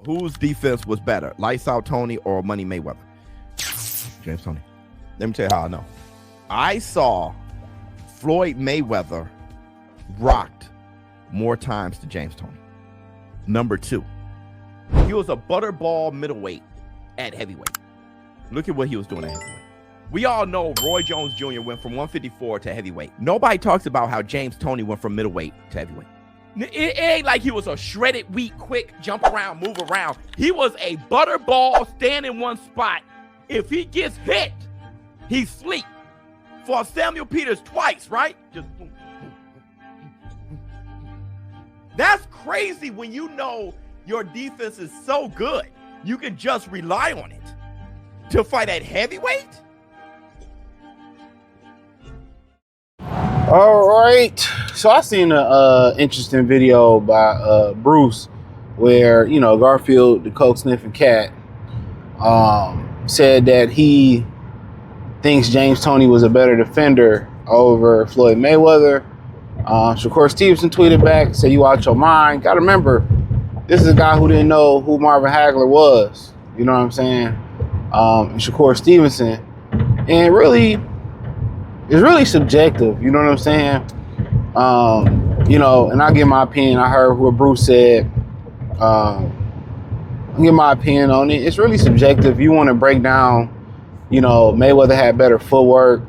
Whose defense was better, Lights Out Toney or Money Mayweather? James Toney. Let me tell you how I know. I saw Floyd Mayweather rocked more times than James Toney. Number two, he was a butterball middleweight at heavyweight. Look at what he was doing at heavyweight. We all know Roy Jones Jr. went from 154 to heavyweight. Nobody talks about how James Toney went from middleweight to heavyweight. It ain't like he was a shredded, weak, quick, jump around, move around. He was a butterball, stand in one spot. If he gets hit, he's sleep. For Samuel Peters twice, right? Just boom, boom, boom, boom. That's crazy when you know your defense is so good. You can just rely on it to fight at heavyweight. All right, so I seen a interesting video by Bruce where, you know, Garfield, the coke sniffing cat, said that he thinks James Toney was a better defender over Floyd Mayweather. Shakur Stevenson tweeted back, said, "You out your mind." Gotta remember, this is a guy who didn't know who Marvin Hagler was. You know what I'm saying? And Shakur Stevenson, and really. It's really subjective, you know what I'm saying? You know, and I'll give my opinion. I heard what Bruce said. I'll give my opinion on it. It's really subjective. You want to break down, you know, Mayweather had better footwork.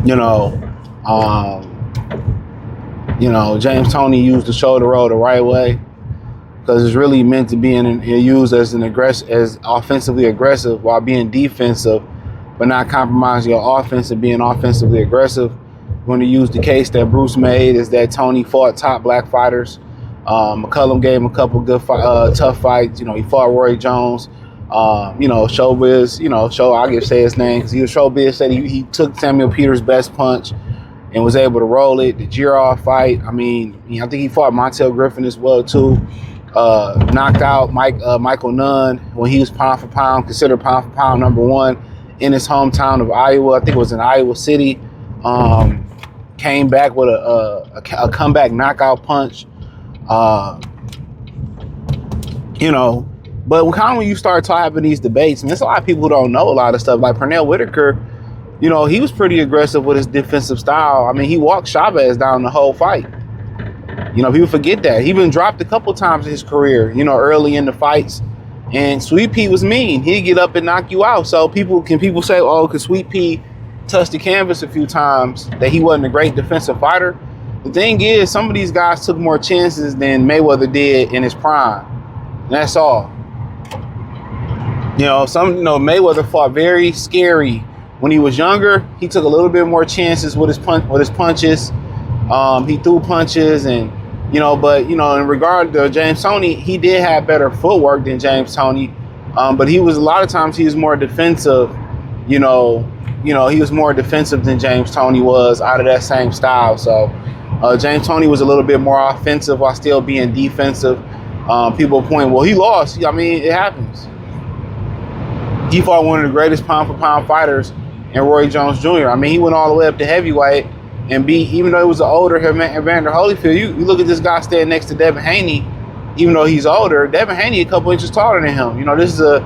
You know, James Toney used the shoulder roll the right way because it's really meant to be used as as offensively aggressive while being defensive, but not compromising your offense and being offensively aggressive. I'm going to use the case that Bruce made is that Toney fought top black fighters. McCullum gave him a couple good tough fights. You know, he fought Roy Jones. You know, Showbiz, you know, I can say his name because Showbiz said he took Samuel Peters' best punch and was able to roll it. The Girard fight, I mean, I think he fought Montel Griffin as well, too. Knocked out Michael Nunn when he was pound for pound, considered pound for pound #1 in his hometown of Iowa. I think it was in Iowa City. Came back with a comeback knockout punch. You know, but kind of when you start having these debates, and there's a lot of people who don't know a lot of stuff. Like Pernell Whitaker, you know, he was pretty aggressive with his defensive style. I mean, he walked Chavez down the whole fight. You know, people forget that. He been dropped a couple times in his career, you know, early in the fights. And Sweet Pea was mean. He'd get up and knock you out. So people say, oh, because Sweet Pea touched the canvas a few times, that he wasn't a great defensive fighter. The thing is, some of these guys took more chances than Mayweather did in his prime. And that's all. You know, Mayweather fought very scary. When he was younger, he took a little bit more chances with his punches. He threw punches and, you know, but, you know, in regard to James Toney, he did have better footwork than James Toney. But a lot of times he was more defensive, he was more defensive than James Toney was out of that same style. So James Toney was a little bit more offensive while still being defensive. People point, well, he lost. I mean, it happens. He fought one of the greatest pound for pound fighters in Roy Jones Jr. I mean, he went all the way up to heavyweight and beat, even though he was an older Evander Holyfield, you look at this guy standing next to Devin Haney, even though he's older, Devin Haney a couple inches taller than him. You know, this is a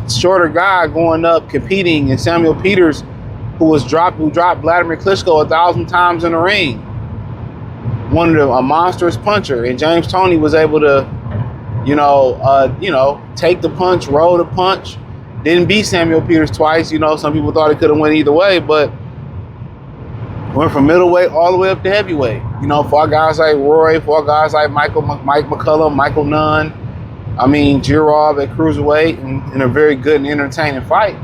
shorter guy going up competing, and Samuel Peters, who dropped Vladimir Klitschko 1,000 times in the ring. A monstrous puncher, and James Toney was able to, take the punch, roll the punch. Didn't beat Samuel Peters twice. You know, some people thought it could have went either way, but went from middleweight all the way up to heavyweight. You know, fought guys like Roy, fought guys like Mike McCullum, Michael Nunn. I mean, Girard at cruiserweight in a very good and entertaining fight,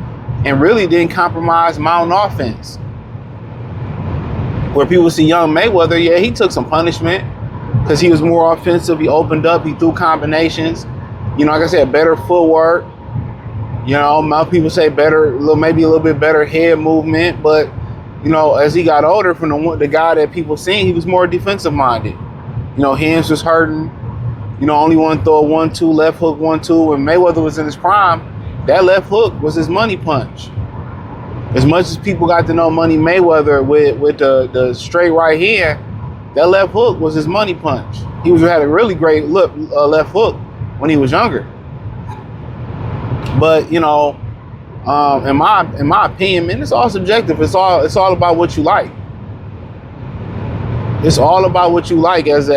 and really didn't compromise mountain offense. Where people see young Mayweather, yeah, he took some punishment because he was more offensive. He opened up, he threw combinations. You know, like I said, better footwork. You know, most people say maybe a little bit better head movement, but you know, as he got older, from the guy that people seen, he was more defensive minded. You know, hands was hurting. You know, only one throw 1-2, left hook 1-2. When Mayweather was in his prime, that left hook was his money punch. As much as people got to know Money Mayweather with the straight right hand, that left hook was his money punch. He had a really great left hook when he was younger. But in my opinion, man, it's all subjective. It's all about what you like. It's all about what you like it's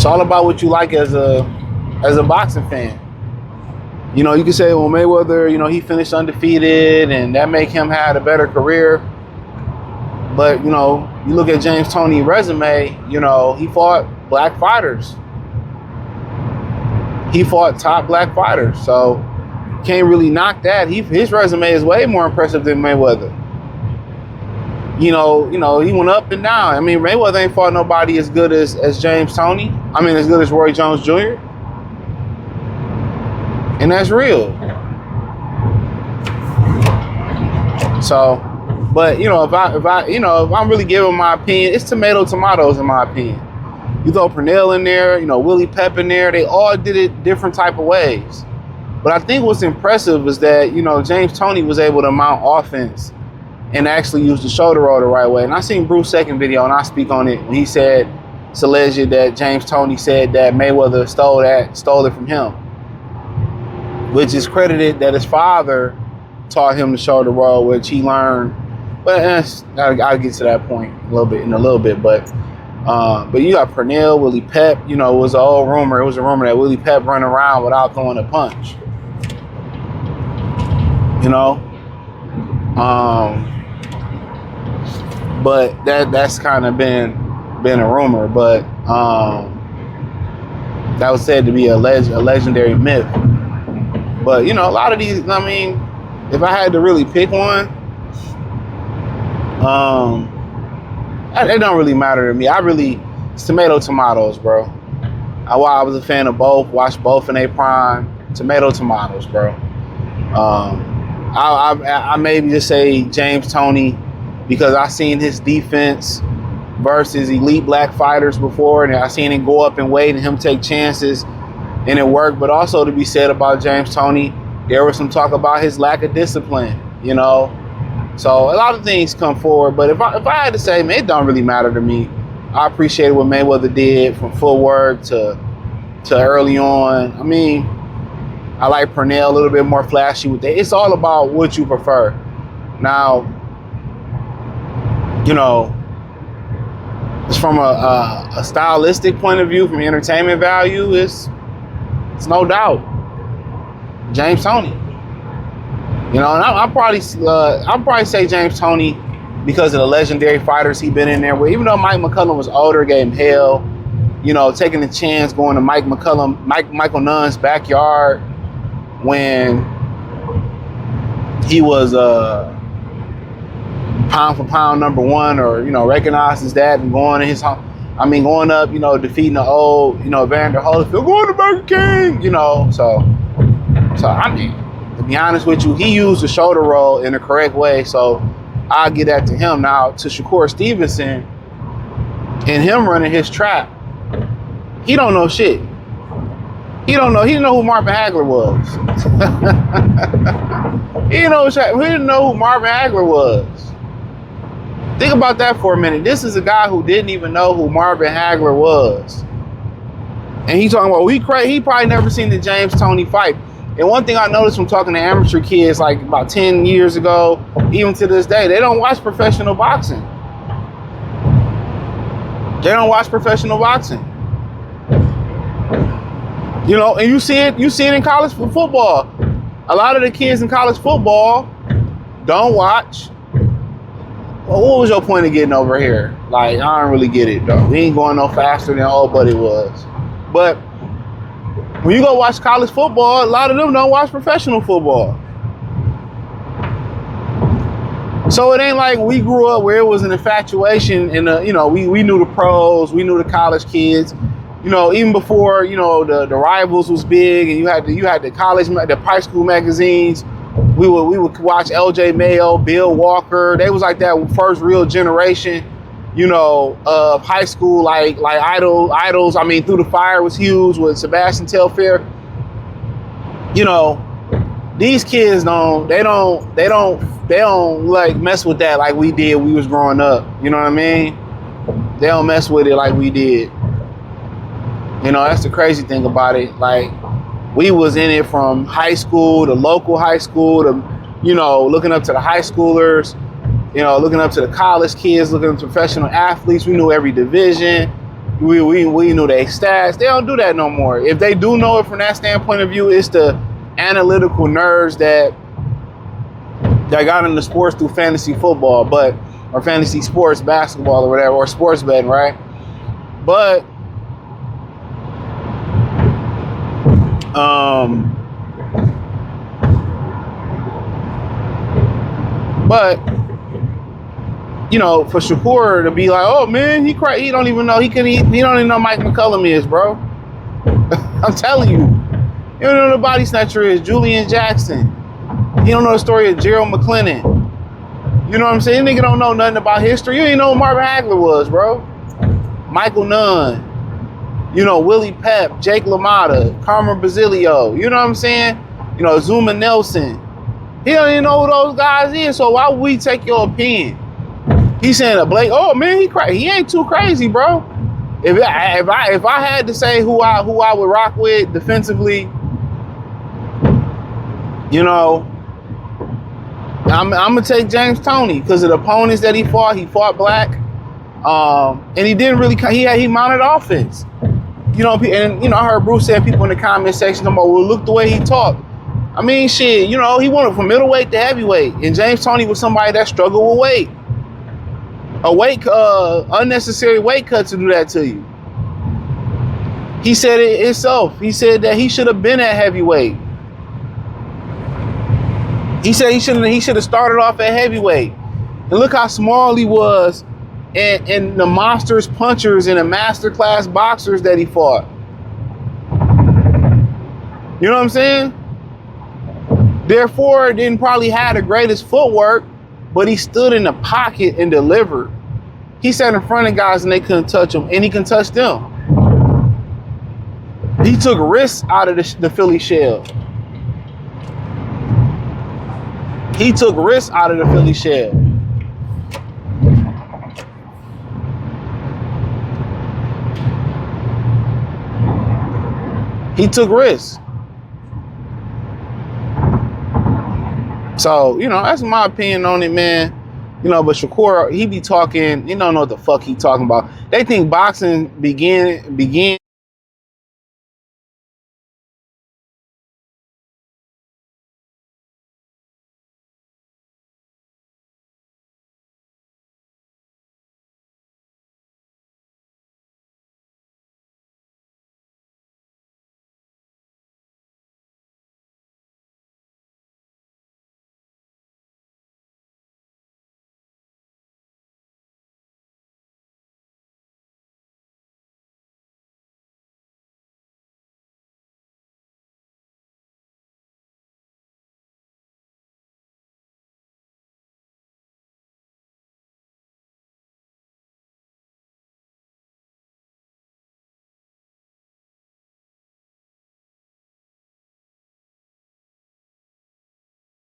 all about what you like as a boxing fan. You can say, well, Mayweather, he finished undefeated and that make him have a better career. But, you look at James Toney's resume, he fought black fighters. He fought top black fighters. So can't really knock that. His resume is way more impressive than Mayweather. He went up and down. I mean, Mayweather ain't fought nobody as good as James Toney. I mean, as good as Roy Jones Jr. And that's real. So, but if I'm really giving my opinion, it's tomatoes in my opinion. You throw Pernell in there, Willie Pep in there, they all did it different type of ways. But I think what's impressive is that, James Toney was able to mount offense and actually use the shoulder roll the right way. And I seen Bruce's second video, and I speak on it, when he said it's alleged that James Toney said that Mayweather stole it from him, which is credited that his father taught him the shoulder roll, which he learned. But I'll get to that point in a little bit. But you got Pernell, Willie Pep. It was an old rumor. It was a rumor that Willie Pep running around without throwing a punch. But that's kind of been a rumor. But that was said to be a legendary myth. But a lot of these, I mean, if I had to really pick one, it don't really matter to me. It's tomatoes, bro. I was a fan of both, watched both in their prime. Tomatoes, bro. I maybe just say James Toney because I seen his defense versus elite black fighters before, and I seen him go up and weight and him take chances, and it worked. But also to be said about James Toney, there was some talk about his lack of discipline, So a lot of things come forward. But if I had to say, man, it don't really matter to me. I appreciate what Mayweather did from footwork to early on. I mean, I like Pernell a little bit more flashy with that. It's all about what you prefer. Now, it's from a stylistic point of view, from entertainment value, it's no doubt James Toney. And I'll probably say James Toney because of the legendary fighters he been in there with. Even though Mike McCullum was older, gave him hell, taking a chance going to Michael Nunn's backyard when he was pound for pound number one, or recognized as that, and going in his home. I mean, going up, defeating the old, Vander Holyfield, going to Burger King, So I mean, to be honest with you, he used the shoulder roll in the correct way, so I'll get that to him. Now, to Shakur Stevenson and him running his trap, he don't know shit. He didn't know who Marvin Hagler was. He didn't know who Marvin Hagler was. Think about that for a minute. This is a guy who didn't even know who Marvin Hagler was. And he talking about, he probably never seen the James Toney fight. And one thing I noticed from talking to amateur kids like about 10 years ago, even to this day, they don't watch professional boxing. They don't watch professional boxing. And you see it in college football. A lot of the kids in college football don't watch. Well, what was your point of getting over here? Like, I don't really get it, though. We ain't going no faster than old buddy was. But when you go watch college football, a lot of them don't watch professional football. So it ain't like we grew up where it was an infatuation and we knew the pros, we knew the college kids. Even before, the rivals was big, and you had the high school magazines. We would watch LJ Mayo, Bill Walker. They was like that first real generation, of high school, like idols. I mean, Through the Fire was huge with Sebastian Telfair. these kids they don't like mess with that like we did when we was growing up. You know what I mean? They don't mess with it like we did. You know, that's the crazy thing about it. Like, we was in it from high school to local high school to, you know, looking up to the high schoolers, you know, looking up to the college kids, looking up to professional athletes. We knew every division. We knew their stats. They don't do that no more. If they do know it from that standpoint of view, it's the analytical nerds that got into sports through fantasy football, or fantasy sports, basketball or whatever, or sports betting, right? But you know, for Shakur to be like, oh man, he don't even know he don't even know Mike McCullum is, bro. I'm telling you, you don't know who the body snatcher is, Julian Jackson. You don't know the story of Gerald McClellan. You know what I'm saying? Nigga don't know nothing about history. You ain't know who Marvin Hagler was, bro. Michael Nunn. You know, Willie Pep, Jake LaMotta, Carmen Basilio. You know what I'm saying? You know, Zuma Nelson. He don't even know who those guys is, so why would we take your opinion? He's saying a Blake, oh man, he ain't too crazy, bro. If I had to say who I would rock with defensively, you know, I'm gonna take James Toney because of the opponents that he fought black, and he didn't really. He mounted offense. You know, and you know, I heard Bruce said people in the comment section about, well, look the way he talked. I mean, shit, you know, he went from middleweight to heavyweight, and James Toney was somebody that struggled with weight. Unnecessary weight cut to do that to you. He said it himself. He said that he should have been at heavyweight. He said he should have started off at heavyweight. And look how small he was and the monsters punchers and the masterclass boxers that he fought. You know what I'm saying? Therefore, didn't probably have the greatest footwork, but he stood in the pocket and delivered. He sat in front of guys and they couldn't touch him, and he can touch them. He took risks out of the Philly shell. He took risks out of the Philly shell. He took risks. So, you know, that's my opinion on it, man. You know, but Shakur, he be talking, you don't know what the fuck he talking about. They think boxing began